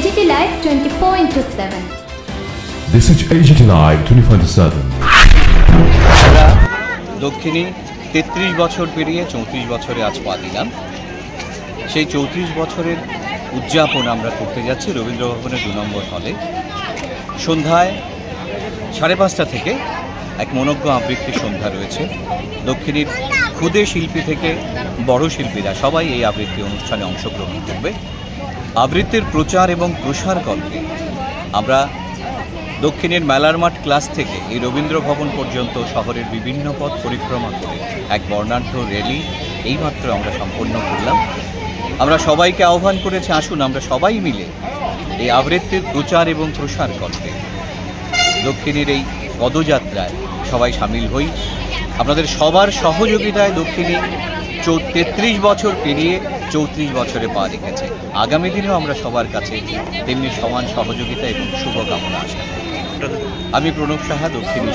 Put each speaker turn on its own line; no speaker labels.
AGT Live 24/7.
This is AGT Live 24/7.
আমরা দক্ষিণী 33 বছর পেরিয়ে 34 বছরে আজ পা দিলাম। সেই 34 বছরের উদযাপন আমরা করতে যাচ্ছি রবীন্দ্র ভবনের 2 নম্বর হলে। সন্ধ্যায় 5:30 থেকে এক মনোজ্ঞ আবৃত্তি সন্ধ্যা রয়েছে। দক্ষিণীর ক্ষুদে শিল্পী থেকে বড় শিল্পীরা সবাই এই আবৃত্তি অনুষ্ঠানে অংশগ্রহণ করবে। আবৃত্তির প্রচার এবং প্রসার কল্পে আমরা দক্ষিণের মেলার মাঠ ক্লাস থেকে এই রবীন্দ্র ভবন পর্যন্ত শহরের বিভিন্ন পথ পরিক্রমা করে এক বর্ণাঢ্য র্যালি এইমাত্র আমরা সম্পন্ন করলাম। আমরা সবাইকে আহ্বান করেছি, আসুন আমরা সবাই মিলে এই আবৃত্তির প্রচার এবং প্রসার কল্পে দক্ষিণের এই পদযাত্রায় সবাই সামিল হই। আপনাদের সবার সহযোগিতায় দক্ষিণী 33 বছর পেরিয়ে 34 বছরে পা রেখেছে। আগামী দিনেও আমরা সবার কাছে তেমনি সমান সহযোগিতা এবং শুভকামনা আশা করি। আমি প্রণব সাহা, দক্ষিণী।